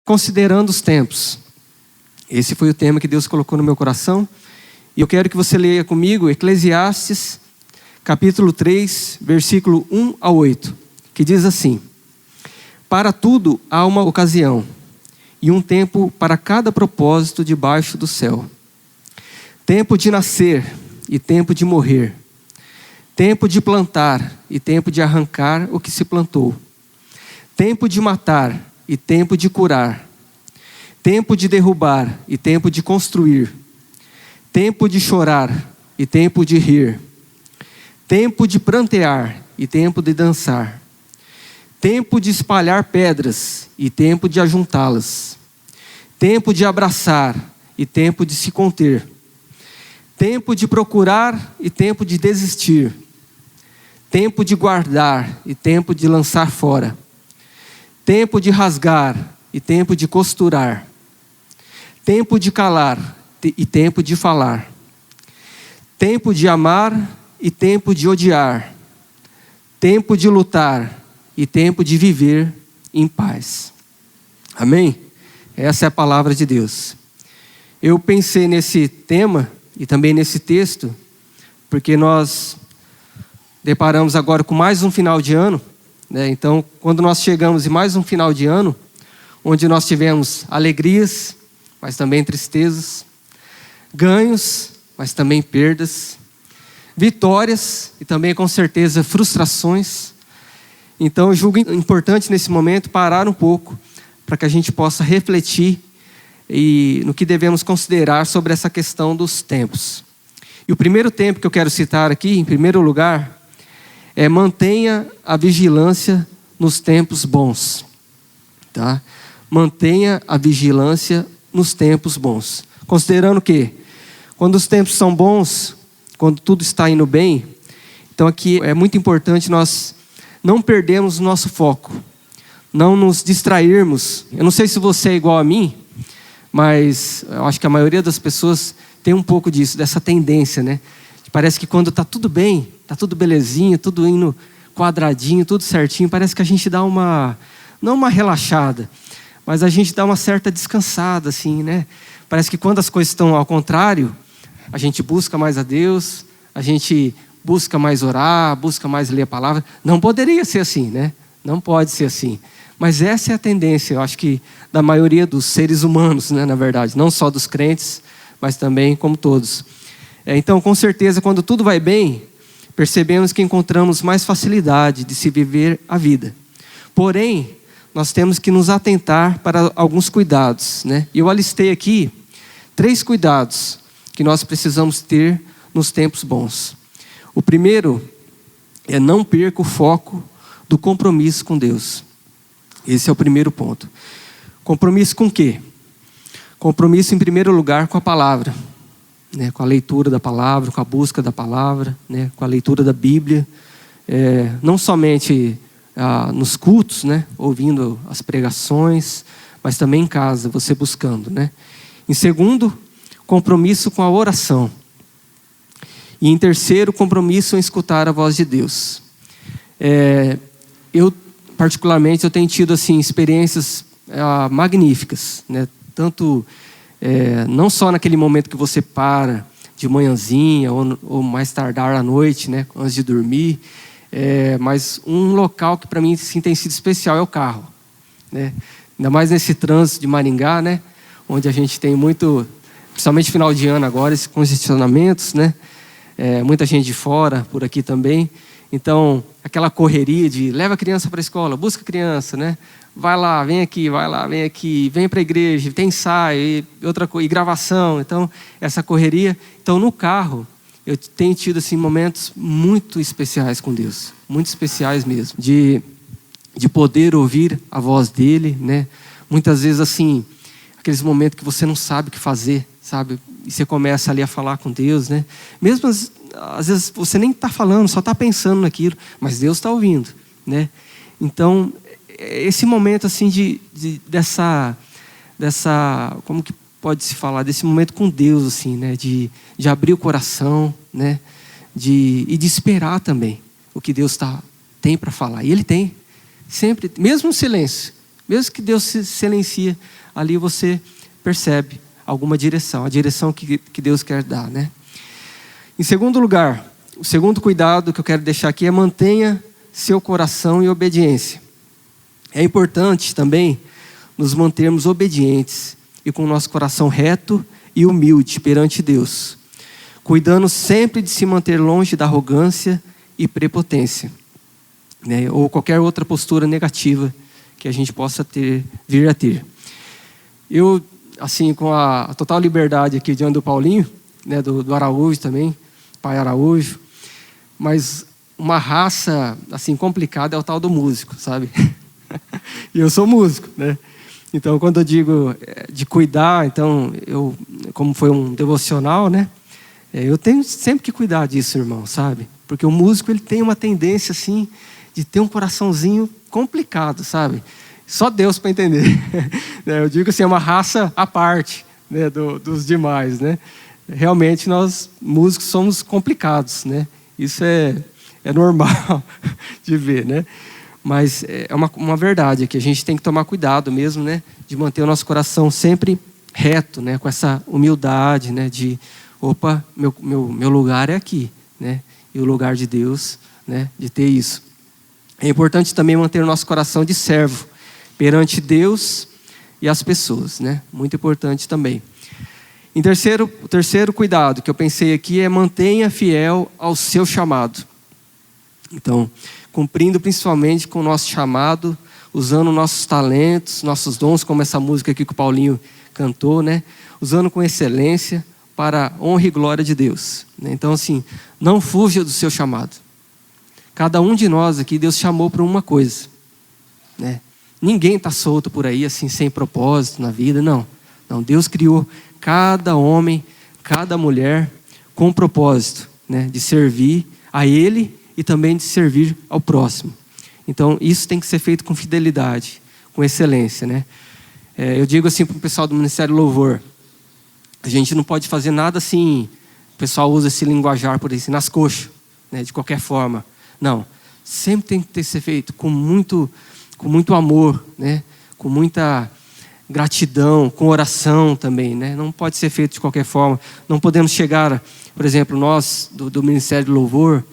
considerando os tempos. Esse foi o tema que Deus colocou no meu coração. E eu quero que você leia comigo Eclesiastes, capítulo 3, versículo 1 a 8, que diz assim: para tudo há uma ocasião, e um tempo para cada propósito debaixo do céu. Tempo de nascer e tempo de morrer. Tempo de plantar e tempo de arrancar o que se plantou. Tempo de matar e tempo de curar. Tempo de derrubar e tempo de construir. Tempo de chorar e tempo de rir. Tempo de prantear e tempo de dançar. Tempo de espalhar pedras e tempo de ajuntá-las. Tempo de abraçar e tempo de se conter. Tempo de procurar e tempo de desistir. Tempo de guardar e tempo de lançar fora. Tempo de rasgar e tempo de costurar. Tempo de calar e tempo de falar. Tempo de amar e tempo de odiar. Tempo de lutar e tempo de viver em paz. Amém? Essa é a palavra de Deus. Eu pensei nesse tema e também nesse texto, porque nós deparamos agora com mais um final de ano, né? Então, quando nós chegamos em mais um final de ano, onde nós tivemos alegrias, mas também tristezas, ganhos, mas também perdas, vitórias e também com certeza frustrações. Então eu julgo importante nesse momento parar um pouco para que a gente possa refletir no que devemos considerar sobre essa questão dos tempos. E o primeiro tempo que eu quero citar aqui, em primeiro lugar, é mantenha a vigilância nos tempos bons. Tá? Mantenha a vigilância nos tempos bons. Considerando que quando os tempos são bons, quando tudo está indo bem, então aqui é muito importante nós não perdermos o nosso foco, não nos distrairmos. Eu não sei se você é igual a mim, mas eu acho que a maioria das pessoas tem um pouco disso, dessa tendência, né? Parece que quando está tudo bem, está tudo belezinha, tudo indo quadradinho, tudo certinho, parece que a gente dá não uma relaxada, mas a gente dá uma certa descansada, assim, né? Parece que quando as coisas estão ao contrário, a gente busca mais a Deus, a gente busca mais orar, busca mais ler a palavra. Não poderia ser assim, né? Não pode ser assim. Mas essa é a tendência, eu acho que da maioria dos seres humanos, né, na verdade. Não só dos crentes, mas também como todos. Então, com certeza, quando tudo vai bem, percebemos que encontramos mais facilidade de se viver a vida. Porém, nós temos que nos atentar para alguns cuidados, né? E eu alistei aqui 3 cuidados que nós precisamos ter nos tempos bons. O primeiro é não perca o foco do compromisso com Deus. Esse é o primeiro ponto. Compromisso com o quê? Compromisso, em primeiro lugar, com a palavra, né? Com a leitura da palavra, com a busca da palavra, né? Com a leitura da Bíblia. Não somente nos cultos, né? Ouvindo as pregações, mas também em casa, você buscando, né? Em segundo, compromisso com a oração. E em terceiro, compromisso em escutar a voz de Deus. Eu, particularmente, eu tenho tido assim, experiências magníficas, né? Tanto, não só naquele momento que você para de manhãzinha ou mais tardar à noite, né? Antes de dormir, mas um local que para mim sim, tem sido especial é o carro, né? Ainda mais nesse trânsito de Maringá, né? Onde a gente tem muito, principalmente final de ano agora, esses congestionamentos, né? Muita gente de fora, por aqui também. Então, aquela correria de leva a criança para a escola, busca a criança, né? Vai lá, vem aqui, vem para a igreja, tem ensaio, e gravação. Então, essa correria. Então, no carro, eu tenho tido assim, momentos muito especiais com Deus. Muito especiais mesmo. De poder ouvir a voz dele, né? Muitas vezes, assim, aqueles momentos que você não sabe o que fazer, sabe? E você começa ali a falar com Deus, né? Mesmo às vezes você nem está falando, só está pensando naquilo, mas Deus está ouvindo, né? Então, esse momento assim dessa, como que pode se falar, desse momento com Deus, assim, né? De abrir o coração, né? E de esperar também o que Deus tem para falar. E Ele tem, sempre, mesmo no silêncio, Mesmo que Deus se silencie, ali você percebe alguma direção, a direção que Deus quer dar, né? Em segundo lugar, o segundo cuidado que eu quero deixar aqui é mantenha seu coração em obediência. É importante também nos mantermos obedientes e com o nosso coração reto e humilde perante Deus, cuidando sempre de se manter longe da arrogância e prepotência, né? Ou qualquer outra postura negativa que a gente possa vir a ter. Eu, assim, com a total liberdade aqui diante do Paulinho, né, do Araújo também, pai Araújo, mas uma raça, assim, complicada é o tal do músico, sabe? E eu sou músico, né? Então, quando eu digo de cuidar, então, como foi um devocional, né? Eu tenho sempre que cuidar disso, irmão, sabe? Porque o músico, ele tem uma tendência, assim, de ter um coraçãozinho complicado, sabe? Só Deus para entender. Eu digo assim, é uma raça à parte, né, dos demais, né? Realmente, nós, músicos, somos complicados, né? Isso é normal de ver, né? Mas é uma verdade que a gente tem que tomar cuidado mesmo, né? De manter o nosso coração sempre reto, né? Com essa humildade, né? De, opa, meu lugar é aqui, né? E o lugar de Deus, né? De ter isso. É importante também manter o nosso coração de servo perante Deus e as pessoas, né? Muito importante também. O terceiro cuidado que eu pensei aqui é mantenha fiel ao seu chamado. Então, cumprindo principalmente com o nosso chamado, usando nossos talentos, nossos dons, como essa música aqui que o Paulinho cantou, né? Usando com excelência para a honra e glória de Deus. Então, assim, não fuja do seu chamado. Cada um de nós aqui, Deus chamou para uma coisa, né? Ninguém está solto por aí, assim, sem propósito na vida, não. Não, Deus criou cada homem, cada mulher com um propósito, né? De servir a Ele e também de servir ao próximo. Então, isso tem que ser feito com fidelidade, com excelência, né? Eu digo assim para o pessoal do Ministério Louvor, a gente não pode fazer nada assim, o pessoal usa esse linguajar por aí, assim, nas coxas, né? De qualquer forma. Não, sempre tem que ser feito com muito amor, né? Com muita gratidão, com oração também, né? Não pode ser feito de qualquer forma. Não podemos chegar, por exemplo, nós do Ministério do Louvor,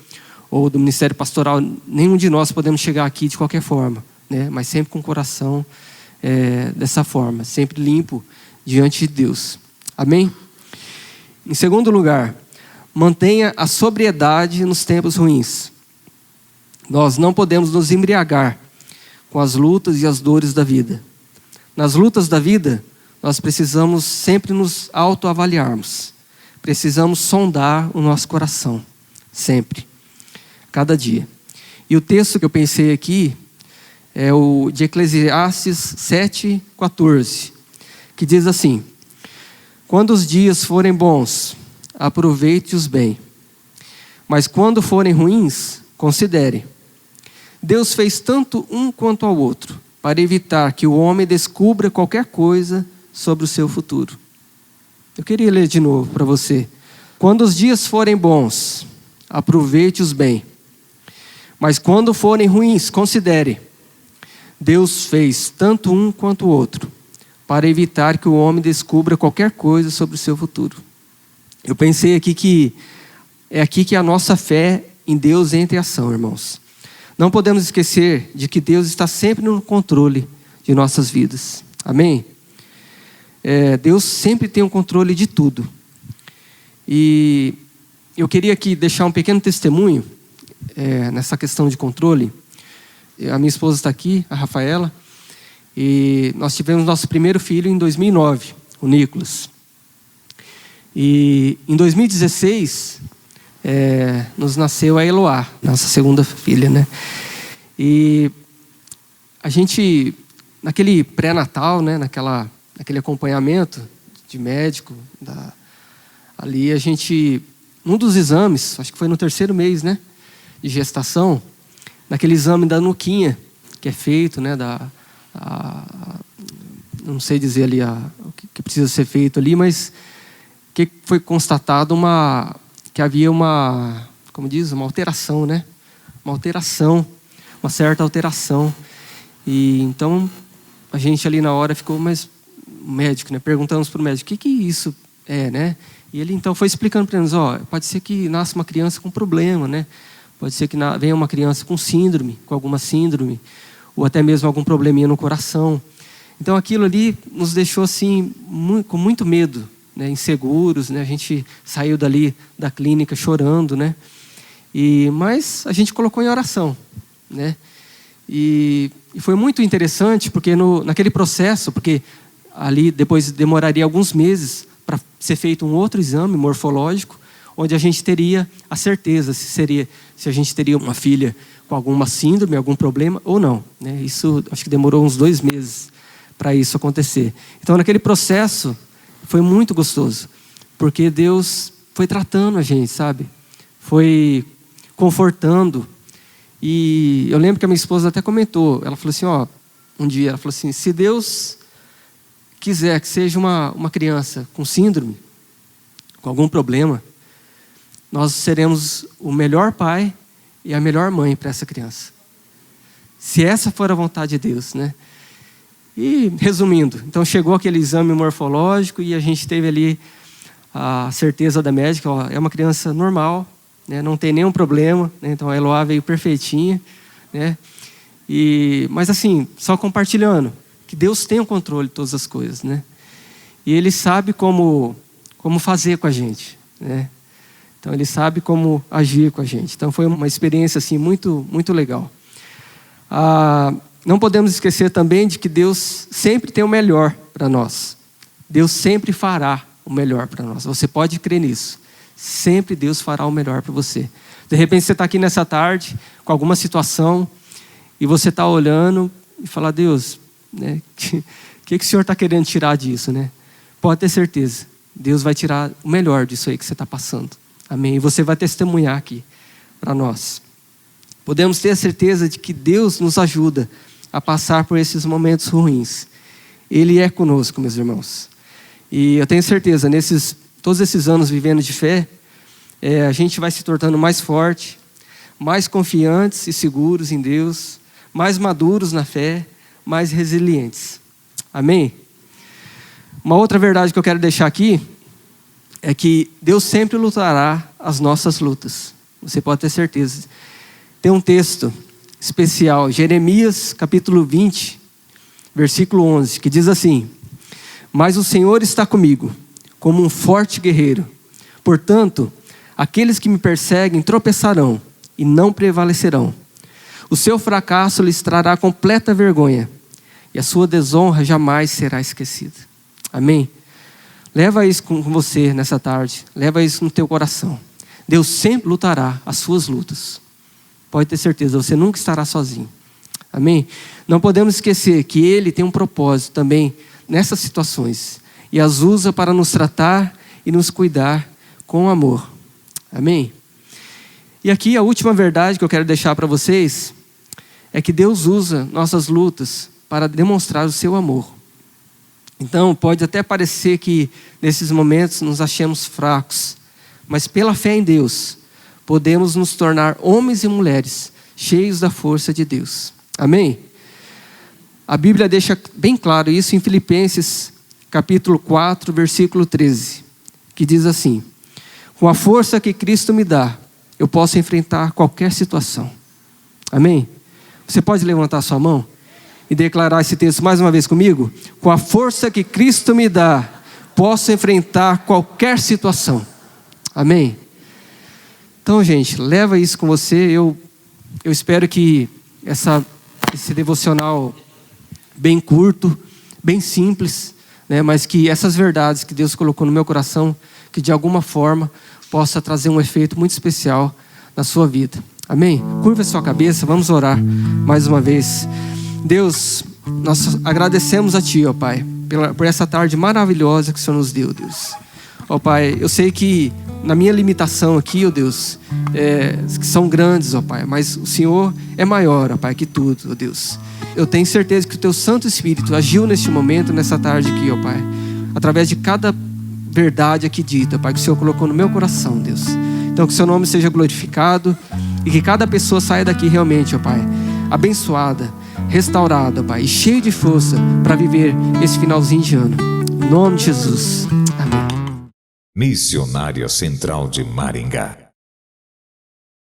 ou do Ministério Pastoral, nenhum de nós podemos chegar aqui de qualquer forma, né? Mas sempre com o coração dessa forma, sempre limpo diante de Deus. Amém? Em segundo lugar, mantenha a sobriedade nos tempos ruins. Nós não podemos nos embriagar com as lutas e as dores da vida. Nas lutas da vida, nós precisamos sempre nos autoavaliarmos. Precisamos sondar o nosso coração, sempre. Cada dia. E o texto que eu pensei aqui é o de Eclesiastes 7:14, que diz assim: quando os dias forem bons, aproveite-os bem, mas quando forem ruins, considere. Deus fez tanto um quanto ao outro, para evitar que o homem descubra qualquer coisa sobre o seu futuro. Eu queria ler de novo para você. Quando os dias forem bons, aproveite-os bem, mas quando forem ruins, considere. Deus fez tanto um quanto o outro, para evitar que o homem descubra qualquer coisa sobre o seu futuro. Eu pensei aqui que é aqui que a nossa fé em Deus entra em ação, irmãos. Não podemos esquecer de que Deus está sempre no controle de nossas vidas. Amém? Deus sempre tem o controle de tudo. E eu queria aqui deixar um pequeno testemunho nessa questão de controle. A minha esposa está aqui, a Rafaela, e nós tivemos nosso primeiro filho em 2009, o Nicolas. E em 2016, nos nasceu a Eloá, nossa segunda filha, né? E a gente, naquele pré-natal, né, naquele acompanhamento de médico, ali a gente, num dos exames, acho que foi no 3º mês, né, de gestação, naquele exame da nuquinha, que é feito, né, não sei dizer ali o que precisa ser feito ali, mas que foi constatado que havia uma alteração, né? Uma certa alteração. E então a gente ali na hora ficou, mas o médico, né? Perguntamos para o médico, o que isso é, né? E ele então foi explicando para nós, pode ser que nasça uma criança com problema, né? Pode ser que venha uma criança com síndrome, com alguma síndrome, ou até mesmo algum probleminha no coração. Então aquilo ali nos deixou assim, com muito medo, né? Inseguros, né? A gente saiu dali da clínica chorando, né? Mas a gente colocou em oração, né? E foi muito interessante, porque naquele processo, porque ali depois demoraria alguns meses para ser feito um outro exame morfológico, onde a gente teria a certeza se a gente teria uma filha com alguma síndrome, algum problema ou não, né? Isso acho que demorou uns 2 meses para isso acontecer. Então naquele processo foi muito gostoso, porque Deus foi tratando a gente, sabe? Foi confortando. E eu lembro que a minha esposa até comentou, ela falou assim, um dia, ela falou assim, se Deus quiser que seja uma criança com síndrome, com algum problema, nós seremos o melhor pai e a melhor mãe para essa criança. Se essa for a vontade de Deus, né? E resumindo, então chegou aquele exame morfológico e a gente teve ali a certeza da médica, é uma criança normal, né? Não tem nenhum problema, né? Então a Eloá veio perfeitinha, né? Mas assim, só compartilhando, que Deus tem o controle de todas as coisas, né? E Ele sabe como fazer com a gente, né? Então Ele sabe como agir com a gente. Então foi uma experiência assim muito, muito legal. Não podemos esquecer também de que Deus sempre tem o melhor para nós. Deus sempre fará o melhor para nós. Você pode crer nisso. Sempre Deus fará o melhor para você. De repente você está aqui nessa tarde com alguma situação e você está olhando e fala, Deus, né, que o Senhor está querendo tirar disso, né? Pode ter certeza, Deus vai tirar o melhor disso aí que você está passando. Amém? E você vai testemunhar aqui para nós. Podemos ter a certeza de que Deus nos ajuda a passar por esses momentos ruins. Ele é conosco, meus irmãos. E eu tenho certeza, todos esses anos vivendo de fé, a gente vai se tornando mais forte, mais confiantes e seguros em Deus, mais maduros na fé, mais resilientes. Amém? Uma outra verdade que eu quero deixar aqui é que Deus sempre lutará as nossas lutas. Você pode ter certeza. Tem um texto especial, Jeremias capítulo 20, versículo 11, que diz assim, mas o Senhor está comigo, como um forte guerreiro. Portanto, aqueles que me perseguem tropeçarão e não prevalecerão. O seu fracasso lhes trará completa vergonha, e a sua desonra jamais será esquecida. Amém? Leva isso com você nessa tarde, leva isso no teu coração. Deus sempre lutará as suas lutas. Pode ter certeza, você nunca estará sozinho. Amém? Não podemos esquecer que Ele tem um propósito também nessas situações. E as usa para nos tratar e nos cuidar com amor. Amém? E aqui a última verdade que eu quero deixar para vocês é que Deus usa nossas lutas para demonstrar o seu amor. Então pode até parecer que nesses momentos nos achamos fracos, mas pela fé em Deus, podemos nos tornar homens e mulheres cheios da força de Deus. Amém? A Bíblia deixa bem claro isso em Filipenses capítulo 4, versículo 13, que diz assim, com a força que Cristo me dá, eu posso enfrentar qualquer situação. Amém? Você pode levantar sua mão e declarar esse texto mais uma vez comigo? Com a força que Cristo me dá, posso enfrentar qualquer situação. Amém? Então, gente, leva isso com você. Eu espero que esse devocional bem curto, bem simples, né, mas que essas verdades que Deus colocou no meu coração, que de alguma forma possa trazer um efeito muito especial na sua vida. Amém? Curva a sua cabeça, vamos orar mais uma vez. Deus, nós agradecemos a Ti, ó Pai, por essa tarde maravilhosa que o Senhor nos deu, Deus. Ó Pai, eu sei que na minha limitação aqui, ó Deus, que são grandes, ó Pai, mas o Senhor é maior, ó Pai, que tudo, ó Deus. Eu tenho certeza que o Teu Santo Espírito agiu neste momento, nessa tarde aqui, ó Pai, através de cada verdade aqui dita, Pai, que o Senhor colocou no meu coração, Deus. Então que o Seu nome seja glorificado e que cada pessoa saia daqui realmente, ó Pai, abençoada, restaurado, Pai, e cheio de força para viver esse finalzinho de ano. Em nome de Jesus. Amém. Missionária Central de Maringá.